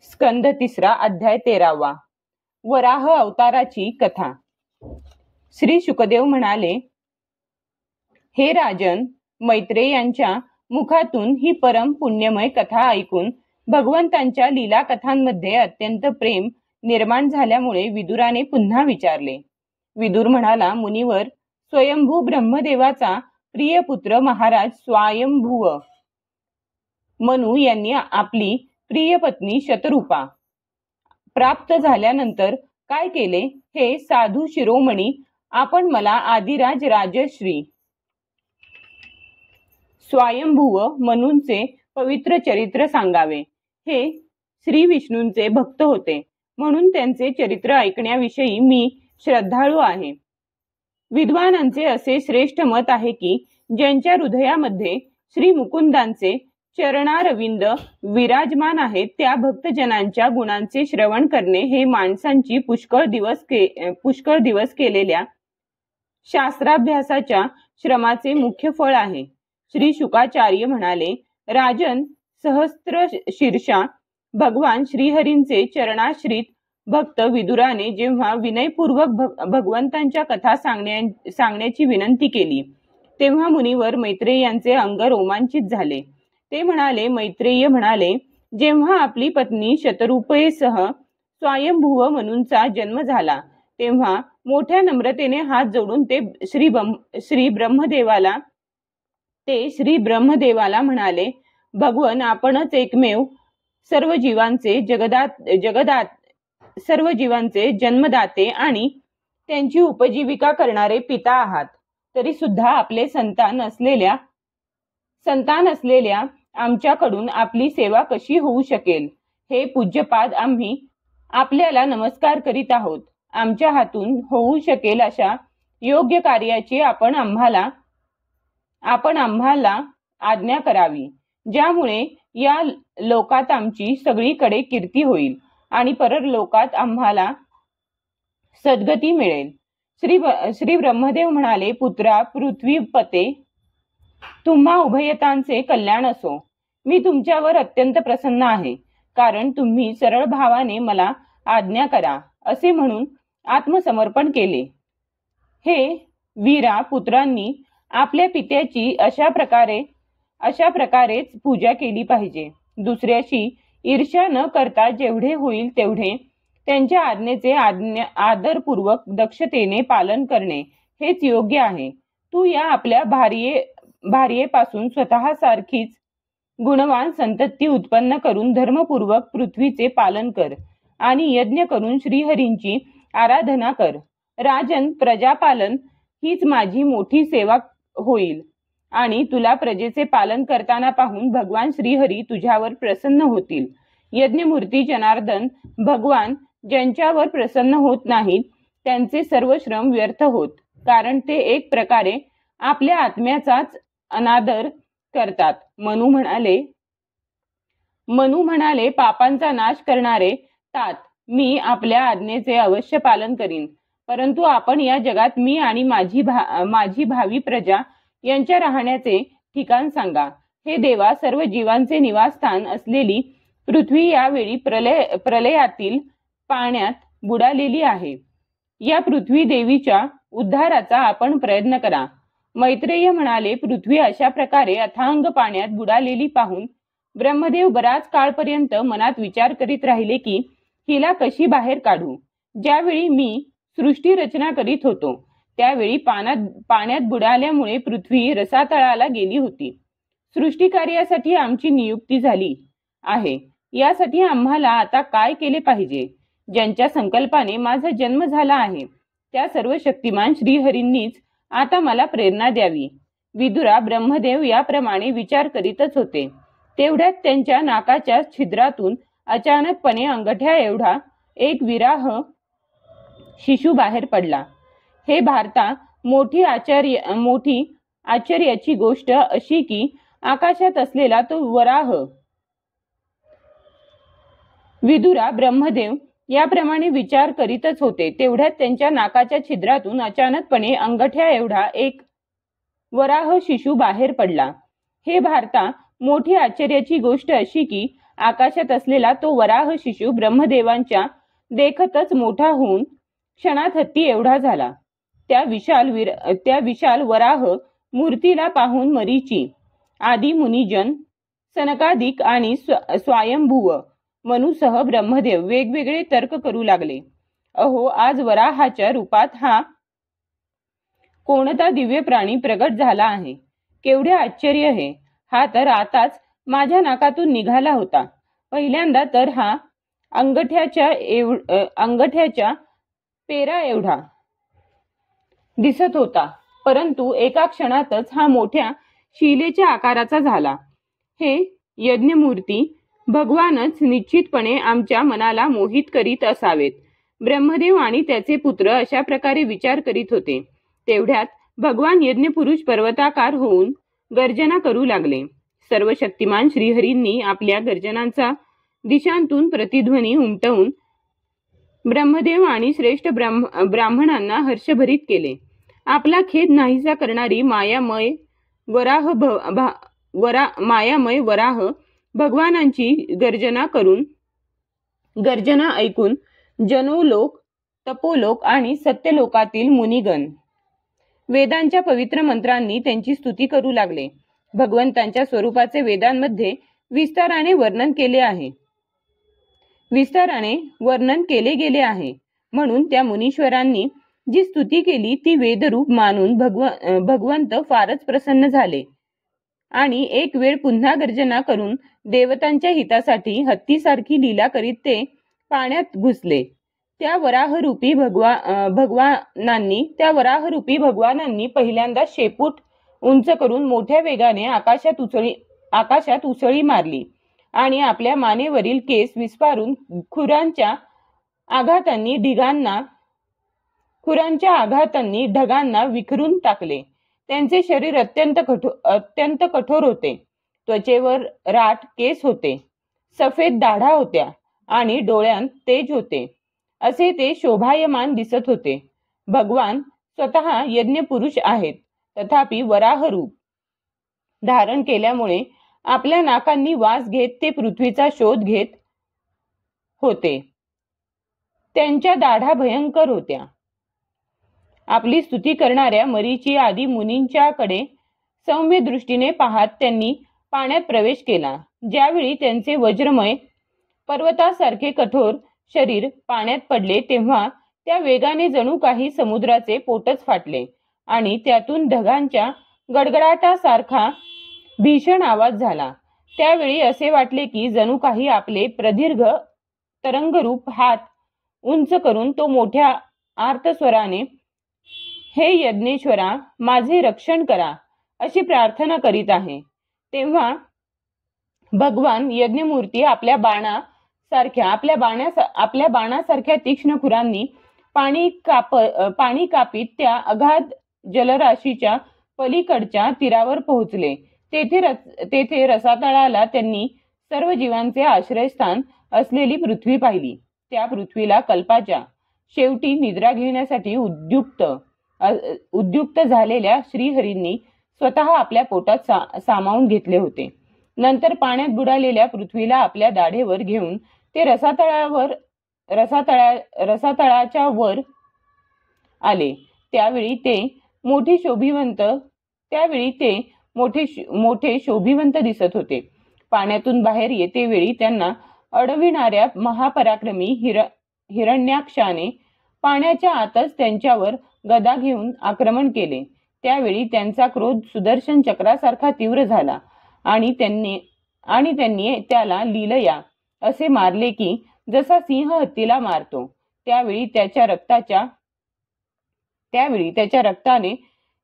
स्कंद 3 अध्याय 13 वराह अवताराची कथा। श्री शुकदेव म्हणाले, हे राजन, मैत्रेयांच्या मुखातून ही परम पुण्यमय कथा ऐकून भगवंतांच्या लीला कथांमध्ये अत्यंत प्रेम निर्माण झाल्यामुळे विदुराने पुन्हा विचारले। विदुर म्हणाला, मुनिवर, स्वयंभू ब्रह्मदेवाचा प्रिय पुत्र महाराज स्वयंभुव मनु यांनी आपली प्रिय पत्नी शतरूपा प्राप्त झाल्यानंतर काय केले हे साधू शिरोमणी आपण मला आदिराज राजश्री स्वयंभुव मनूंचे पवित्र चरित्र सांगावे। हे श्री विष्णूंचे भक्त होते म्हणून त्यांचे चरित्र ऐकण्याविषयी मी श्रद्धाळू आहे। विद्वानांचे असे श्रेष्ठ मत आहे की ज्यांच्या हृदयामध्ये श्री मुकुंदांचे चरणारविंद विराजमान आहेत त्या भक्तजनांच्या गुणांचे श्रवण करणे हे माणसांची पुष्कळ दिवस केलेल्या शास्त्राभ्यासाच्या श्रमाचे मुख्य फळ आहे। श्री शुकाचार्य म्हणाले, राजन, सहस्त्र शीर्षा भगवान श्रीहरींचे चरणाश्रित भक्त विदुराने जेव्हा विनयपूर्वक भगवंतांच्या कथा सांगण्याची विनंती केली तेव्हा मुनिवर मैत्रेयांचे अंग रोमांचित झाले। ते म्हणाले, मैत्रेय म्हणाले, जेव्हा आपली पत्नी शतरूपेसह स्वयंभुव मनूंचा जन्म झाला तेव्हा मोठ्या नम्रतेने हात जोडून ते श्री ब्रह्मदेवाला म्हणाले, भगवन, आपणच एकमेव सर्व जीवांचे जन्मदाते आणि त्यांची उपजीविका करणारे पिता आहात। तरी सुद्धा आपले संतान असलेल्या आमच्याकडून आपली सेवा कशी होऊ शकेल? हे पूज्यपाद, आम्ही आपल्याला नमस्कार करीत आहोत। आमच्या हातून होऊ शकेल अशा योग्य कार्याची आपण आम्हाला आज्ञा करावी, ज्यामुळे या लोकात आमची सगळीकडे कीर्ती होईल आणि परलोकात आम्हाला सद्गती मिळेल। श्री ब्रह्मदेव म्हणाले, पुत्रा पृथ्वीपते, तुम्हा उभयतांचे कल्याण असो। मी तुमच्यावर अत्यंत प्रसन्न आहे, कारण तुम्ही सरळ भावाने मला आज्ञा करा असे म्हणून आत्मसमर्पण केले। हे वीरा पुत्रांनी आपल्या पित्याची अशा प्रकारेच पूजा केली पाहिजे। दुसऱ्याशी ईर्ष्या न करता जेवढे होईल तेवढे त्यांच्या आज्ञेचे आदरपूर्वक दक्षतेने पालन करणे हेच योग्य आहे। तू या आपल्या भार्येपासून स्वतः सारखीच गुणवान संतती उत्पन्न करून धर्मपूर्वक पृथ्वीचे पालन कर आणि यज्ञ करून श्रीहरींची आराधना कर। राजन, प्रजापालन हीच माझी मोठी सेवा होईल आणि तुला प्रजेचे पालन करताना पाहून भगवान श्रीहरी तुझ्यावर प्रसन्न होतील। यज्ञमूर्ती जनार्दन भगवान ज्यांच्यावर प्रसन्न होत नाहीत त्यांचे सर्व श्रम व्यर्थ होत, कारण ते एक प्रकारे आपल्या आत्म्याचाच अनादर करतात। मनु म्हणाले, पापांचा नाश करणारे तात, मी आपल्या आज्ञेचे अवश्य पालन करीन, परंतु आपण या जगात मी आणि माझी भावी प्रजा यांच्या राहण्याचे ठिकाण सांगा। हे देवा, सर्व जीवांचे निवासस्थान असलेली पृथ्वी यावेळी प्रलयातील पाण्यात बुडालेली आहे। या पृथ्वी देवीच्या उद्धाराचा आपण प्रयत्न करा। मैत्रेय म्हणाले, पृथ्वी अशा प्रकारे अथांग पाण्यात बुडालेली पाहून ब्रह्मदेव बराच काळपर्यंत मनात विचार करीत राहिले की हिला कशी बाहेर काढू। ज्यावेळी मी सृष्टी रचना करीत होतो त्यावेळी पाण्यात बुडाल्यामुळे पृथ्वी रसातळाला गेली होती। सृष्टी कार्यासाठी आमची नियुक्ती झाली आहे, यासाठी आम्हाला आता काय केले पाहिजे? ज्यांच्या संकल्पाने माझा जन्म झाला आहे त्या सर्व शक्तिमान श्रीहरींनीच आता मला प्रेरणा द्यावी। विदुरा, ब्रह्मदेव याप्रमाणे विचार करीतच होते तेवढ्यात त्यांच्या नाकाच्या छिद्रातून अचानकपणे अंगठ्या एवढा एक विराह शिशु बाहेर पडला। हे भारता, मोठी आश्चर्याची गोष्ट अशी की आकाशात असलेला तो वराह। विदुरा, ब्रह्मदेव याप्रमाणे विचार करीतच होते तेवढ्यात त्यांच्या नाकाच्या छिद्रातून अचानकपणे अंगठ्या एवढा एक वराह शिशु बाहेर पडला। हे भारता, मोठी आश्चर्याची गोष्ट अशी की आकाशात असलेला तो वराह शिशु ब्रह्मदेवांच्या देखतच मोठा होऊन क्षणात हत्ती एवढा झाला. त्या विशाल वराह मूर्तीला पाहून मरीची, आदी मुनिजन, सनकादिक आणि स्वयंभुव मनुसह ब्रह्मदेव वेगवेगळे तर्क करू लागले. अहो, आज वराहाच्या रूपात हा कोणता दिव्य प्राणी प्रगट झाला आहे. केवढे आश्चर्य आहे. हा तर आताच माझ्या नाकातून निघाला होता. पहिल्यांदा तर हा अंगठ्याच्या पेरा एवढा दिसत होता, परंतु एका क्षणातच हा मोठ्या शिलेच्या आकाराचा झाला. हे यज्ञमूर्ती भगवानच निश्चितपणे आमच्या मनाला मोहित करीत असावेत. ब्रह्मदेव आणि त्याचे पुत्र अशा प्रकारे विचार करीत होते. तेवढ्यात भगवान यज्ञपुरुष पर्वताकार होऊन गर्जना करू लागले. सर्व शक्तिमान श्रीहरींनी आपल्या गर्जनांचा दिशांतून प्रतिध्वनी उमटवून ब्रह्मदेव आणि श्रेष्ठ ब्राह्मणांना हर्षभरित केले. आपला खेद नाहीसा करणारी मायामय वराह भगवानांची गर्जना ऐकून जनोलोक, तपोलोक आणि सत्यलोकातील मुनिगण वेदांच्या पवित्र मंत्रांनी त्यांची स्तुती करू लागले. भगवंतांच्या स्वरूपाचे वेदांमध्ये विस्ताराने वर्णन केले गेले आहे. म्हणून त्या मुनीश्वरांनी जी स्तुती केली ती वेदरूप मानून भगवंत फारच प्रसन्न झाले आणि एक वेळ पुन्हा गर्जना करून देवतांच्या हितासाठी हत्तीसारखी लीला करीत ते पाण्यात घुसले. त्या वराहरूपी भगवानांनी पहिल्यांदा शेपूट उंच करून मोठ्या वेगाने आकाशात उसळी मारली आणि आपल्या मानेवरील केस विस्फारून खुरांच्या आघातांनी ढगांना विखरून टाकले. त्यांचे शरीर अत्यंत कठोर होते. त्वचेवर राठ केस होते, सफेद दाढा होत्या आणि डोळ्यांत तेज होते. असे ते शोभायमान दिसत होते. भगवान स्वतः यज्ञपुरुष आहेत, तथापि वराह रूप धारण केल्यामुळे आपल्या नाकांनी वास घेत ते पृथ्वीचा शोध घेत होते. त्यांच्या दाढा भयंकर होत्या. आपली स्तुती करणाऱ्या मरीची आदी मुनींच्याकडे सौम्य दृष्टीने पाहत त्यांनी पाण्यात प्रवेश केला. ज्यावेळी त्यांचे वज्रमय पर्वतासारखे कठोर शरीर पाण्यात पडले तेव्हा त्या वेगाने जणू काही समुद्राचे पोटच फाटले आणि त्यातून ढगांच्या गडगडाटासारखा भीषण आवाज झाला. त्यावेळी असे वाटले की जणू काही आपले प्रदीर्घ तरंगरूप हात उंच करून तो मोठ्या आर्तस्वराने, हे यज्ञेश्वरा, माझे रक्षण करा, अशी प्रार्थना करीत आहे. तेव्हा भगवान यज्ञमूर्ती आपल्या बाणासारख्या तीक्ष्ण खुरांनी पाणी कापीत त्या अगाध जलराशीच्या पलीकडच्या तीरावर पोहोचले. तेथे रसातळाला त्यांनी सर्व जीवांचे आश्रयस्थान असलेली पृथ्वी पाहिली. त्या पृथ्वीला कल्पाच्या शेवटी निद्रा घेण्यासाठी उद्युक्त झालेल्या श्रीहरींनी स्वतः आपल्या पोटात सामावून घेतले होते. नंतर पाण्यात बुडालेल्या पृथ्वीला आपल्या दाढेवर घेऊन ते रसातळाच्या वर आले. त्यावेळी ते मोठे शोभिवंत दिसत होते. पाण्यातून बाहेर येतेवेळी त्यांना अडविणाऱ्या महापराक्रमी हिरण्याक्षाने पाण्याच्या आतच त्यांच्यावर गदा घेऊन आक्रमण केले. त्यावेळी त्यांचा क्रोध सुदर्शन चक्रासारखा तीव्र झाला आणि त्यांनी त्याला लीलया असे मारले की जसा सिंह हत्तीला मारतो. त्यावेळी त्याच्या रक्ताने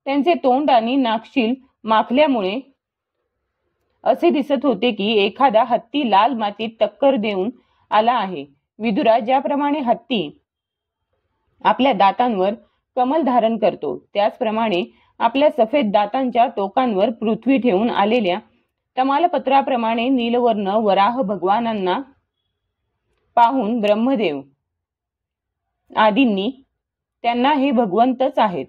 त्यांचे तोंड आणि नाकशील माखल्यामुळे असे दिसत होते की एखादा हत्ती लाल मातीत टक्कर देऊन आला आहे. विदुरा, ज्याप्रमाणे हत्ती आपल्या दातांवर कमल धारण करतो, त्याचप्रमाणे आपल्या सफेद दातांच्या टोकांवर पृथ्वी ठेवून आलेल्या तमालपत्राप्रमाणे नीलवर्ण वराह भगवानांना पाहून ब्रह्मदेव आदींनी त्यांना हे भगवंतच आहेत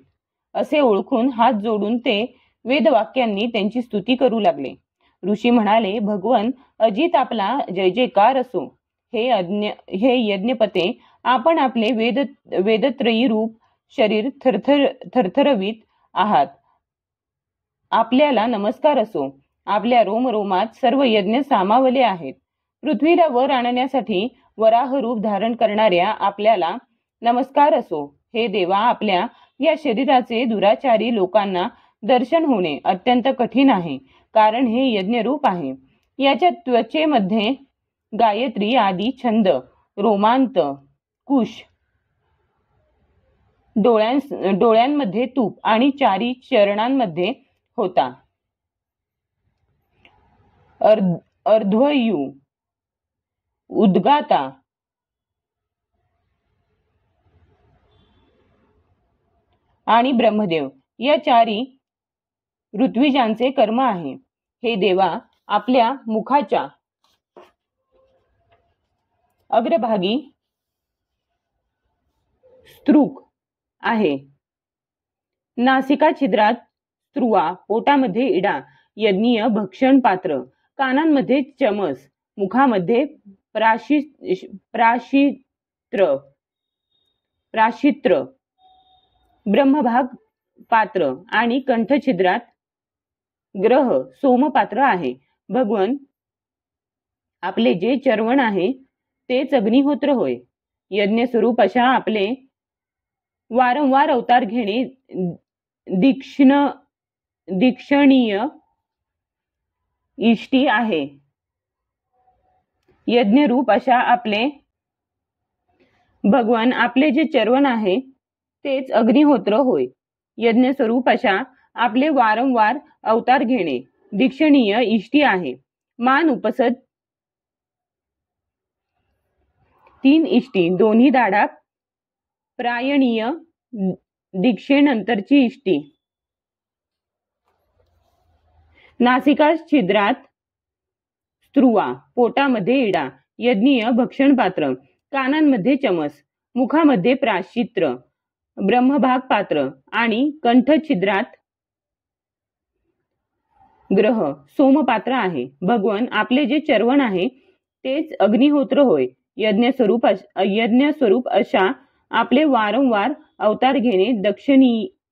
असे ओळखून हात जोडून ते वेदवाक्यांनी त्यांची स्तुती करू लागले. ऋषी म्हणाले, भगवन अजित आपला जय जयकार असो. हे यज्ञपते, आपण आपले वेदत्रयी रूप शरीर थरथरवीत आहात. आपल्याला नमस्कार असो. आपल्या रोमरोमात सर्व यज्ञ सामावले आहेत. पृथ्वीला वर आणण्यासाठी वराह रूप धारण करणाऱ्या आपल्याला नमस्कार असो. हे देवा, आपल्या या शरीराचे दुराचारी लोकांना दर्शन होणे अत्यंत कठीण आहे, कारण हे यज्ञरूप आहे. याच्या त्वचेमध्ये गायत्री आदी छंद, रोमांत, कुश, डोळ्यांमध्ये तूप आणि चारी चरणांमध्ये होता. अर्ध्वयू, उद्गाता, आणि ब्रह्मदेव या चारी ऋत्विजांचे कर्म आहे. हे देवा, आपल्या मुखाच्या अग्रभागी स्त्रुक आहे, नासिका छिद्रात स्त्रुवा, पोटामध्ये इडा, यज्ञीय भक्षण पात्र, कानांमध्ये चमस, मुखामध्ये प्राशित्र, ब्रह्मभाग पात्र आणि कंठछिद्रात ग्रह सोमपात्र आहे. भगवन, आपले जे चर्वण आहे तेच अग्निहोत्र होय. यज्ञस्वरूप अशा आपले वारंवार अवतार घेणे दीक्षणीय इष्टी आहे. यज्ञरूप अशा आपले भगवान, आपले जे चर्वण आहे तेच अग्निहोत्र होय. यज्ञस्वरूप अशा आपले वारंवार अवतार घेणे दीक्षणीय इष्टी आहे. मान उपसद 3 इष्टी, दोन्ही दाढा प्रायणीय, दीक्षेनंतरची इष्टी, नासिका छिद्रात स्त्रुवा, पोटामध्ये इडा, यज्ञीय भक्षण पात्र, कानांमध्ये चमस, मुखामध्ये प्राशित्र, ब्रह्मभाग पात्र आणि कंठछिद्रात ग्रह सोमपात्र आहे. भगवन, आपले जे चर्वण आहे तेच अग्निहोत्र होय. यज्ञस्वरूप अशा आपले वारंवार अवतार घेणे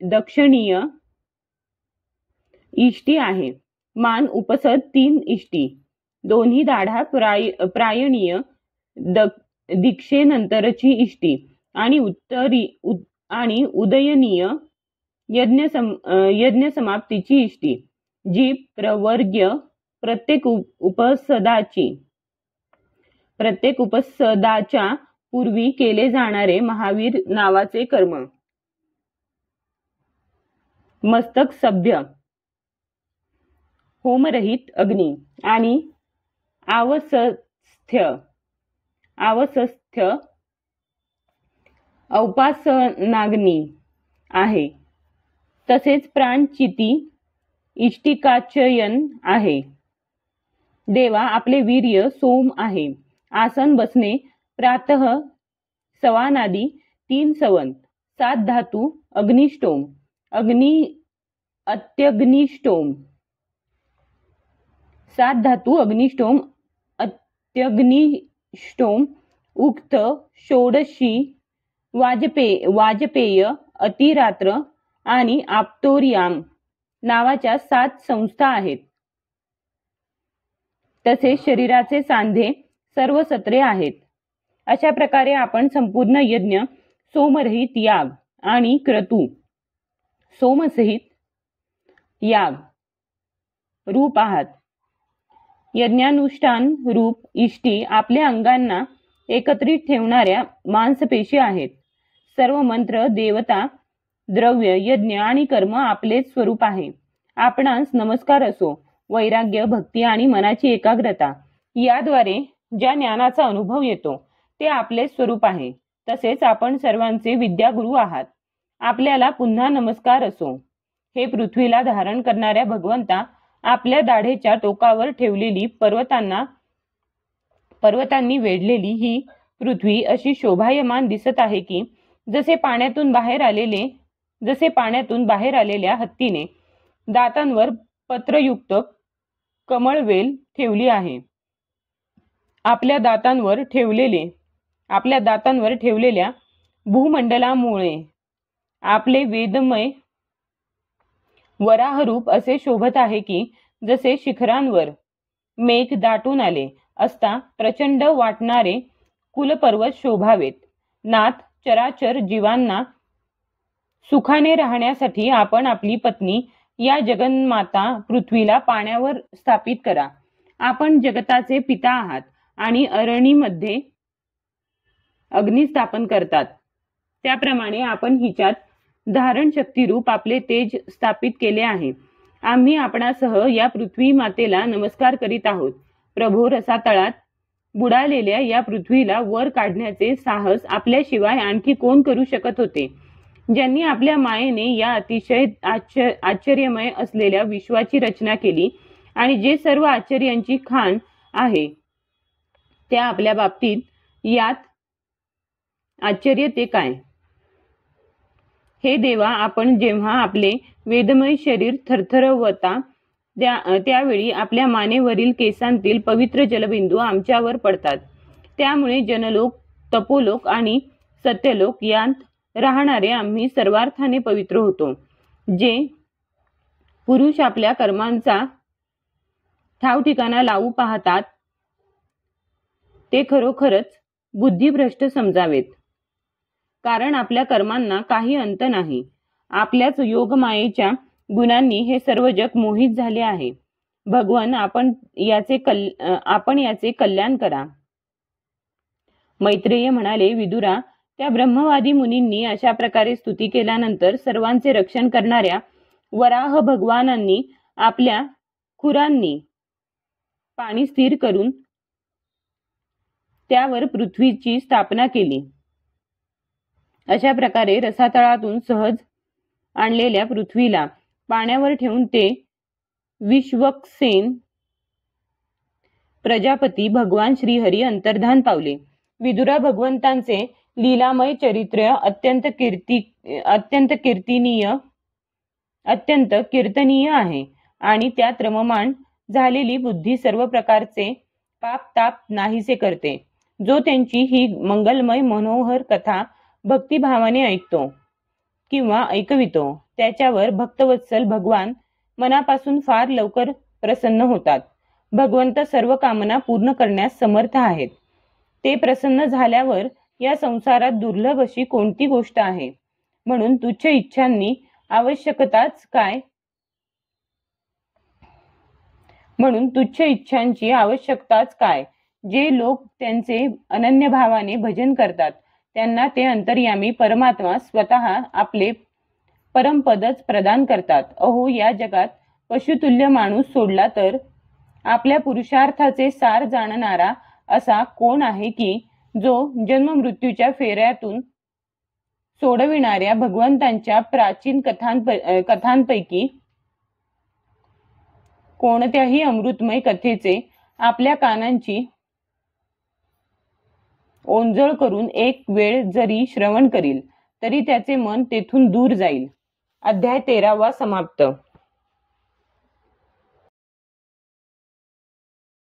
दक्षिणीय इष्टी आहे. मान उपसद 3 इष्टी, दोन्ही दाढा प्रायणीय, दीक्षेनंतरची इष्टी आणि उदयनीय यज्ञ समाप्तीची इष्टी, जी प्रवर्ग्य प्रत्येक उपसदाच्या पूर्वी केले जाणारे महावीर नावाचे कर्म. मस्तक सभ्य, होमरहित अग्नी आणि आवसस्थ्य औपासनाग्नी आहे. तसेच प्राणचिती इष्टिकाचयन आहे. देवा, आपले वीर्य सोम आहे. आसन बसणे प्रातः सवानादी 3 सवन, 7 धातू अग्निष्टोम, अत्यग्निष्टोम, 7 धातू अग्निष्टोम, अत्यग्निष्टोम, उक्त, षोडशी, वाजपेय, अतिरात्र आणि आप्तोरियाम नावाच्या 7 संस्था आहेत. तसेच शरीराचे सांधे सर्व सत्रे आहेत. अशा प्रकारे आपण संपूर्ण यज्ञ सोमरहित याग आणि क्रतू सोमसहित याग रूप आहात. यज्ञानुष्ठान रूप इष्टी आपल्या अंगांना एकत्रित ठेवणाऱ्या मांसपेशी आहेत. सर्व मंत्र, देवता, द्रव्य, यज्ञ आणि कर्म आपलेच स्वरूप आहे. आपणास नमस्कार असो. वैराग्य, भक्ती आणि मनाची एकाग्रता याद्वारे ज्या ज्ञानाचा अनुभव येतो ते आपले स्वरूप आहे. तसेच आपण सर्वांचे विद्यागुरु आहात. आपल्याला पुन्हा नमस्कार असो. हे पृथ्वीला धारण करणाऱ्या भगवंता, आपल्या दाढेच्या टोकावर ठेवलेली पर्वतांनी वेढलेली ही पृथ्वी अशी शोभायमान दिसत आहे की जसे पाण्यातून बाहेर आलेल्या हत्तीने दातांवर पत्रयुक्त कमळवेल ठेवली आहे. आपल्या दातांवर ठेवलेल्या भूमंडलामुळे आपले वेदमय वराहरूप असे शोभत आहे की जसे शिखरांवर मेघ दाटून आले असता प्रचंड वाटणारे कुलपर्वत शोभावेत. नाथ, चराचर जीवांना सुखाने राहण्यासाठी आपण आपली पत्नी या जगन्माता पृथ्वीला पाण्यावर स्थापित करा. आपण जगताचे पिता आहात आणि अरणीमध्ये अग्नी स्थापन करतात, त्याप्रमाणे आपण हिच्यात धारण शक्तिरूप आपले तेज स्थापित केले आहे. आम्ही आपणासह या पृथ्वी मातेला नमस्कार करीत आहोत. प्रभो, रसातळात बुडालेल्या या पृथ्वीला वर काढण्याचे साहस आपल्याशिवाय आणखी कोण करू शकत होते? ज्यांनी आपल्या मायेने या अतिशय आश्चर्यमय असलेल्या विश्वाची रचना केली आणि जे सर्व आश्चर्यांची खाण आहे, त्या आपल्या बाबतीत यात आश्चर्य ते काय? हे देवा, आपण जेव्हा आपले वेदमय शरीर थरथरवता त्यावेळी आपल्या मानेवरील केसांतील पवित्र जलबिंदू आमच्यावर पडतात. त्यामुळे जनलोक, तपोलोक आणि सत्यलोक यांत राहणारे आम्ही सर्वार्थाने पवित्र होतो. जे पुरुष आपल्या कर्मांचा ठाव ठिकाणा लावू पाहतात ते खरोखरच बुद्धिभ्रष्ट समजावेत, कारण आपल्या कर्मांना काही अंत नाही. आपल्याच योगमायेच्या गुणांनी हे सर्व जग मोहित झाले आहे. भगवान, आपण याचे कल्याण करा. मैत्रेय म्हणाले, विदुरा, त्या ब्रह्मवादी मुनींनी अशा प्रकारे स्तुती केल्यानंतर सर्वांचे रक्षण करणाऱ्या वराह भगवानांनी आपल्या खुरांनी पाणी स्थिर करून त्यावर पृथ्वीची स्थापना केली. अशा प्रकारे रसातळातून सहज आणलेल्या पृथ्वीला पाण्यावर ठेवून ते विश्वक्सेन प्रजापती भगवान श्रीहरी अंतर्धान पावले. विदुरा, भगवंतांचे लीलामय चरित्र अत्यंत कीर्तनीय आहे आणि त्यात रममाण झालेली बुद्धी सर्व प्रकारचे पाप ताप नाहीसे करते. जो त्यांची ही मंगलमय मनोहर कथा भक्तिभावाने ऐकतो किंवा ऐकवितो, त्याच्यावर भक्तवत्सल भगवान मनापासून फार लवकर प्रसन्न होतात. भगवंत सर्व कामना पूर्ण करण्यास समर्थ आहेत. ते प्रसन्न झाल्यावर या संसारात दुर्लभ अशी कोणती गोष्ट आहे? म्हणून तुच्छ इच्छांची आवश्यकताच काय? जे लोक त्यांचे अनन्यभावाने भजन करतात त्यांना ते अंतर्यामी परमात्मा स्वतः आपले परमपदच प्रदान करतात. अहो, या जगात पशुतुल्य माणूस सोडला तर आपल्या पुरुषार्थाचे सार जाणणारा असा कोण आहे की जो जन्म मृत्यूच्या फेऱ्यातून सोडविणाऱ्या भगवंतांच्या प्राचीन कथांपैकी कोणत्याही अमृतमय कथेचे आपल्या कानांची ओंजळ करून एक वेळ जरी श्रवण करील तरी त्याचे मन तेथून दूर जाईल. अध्याय 13 समाप्त.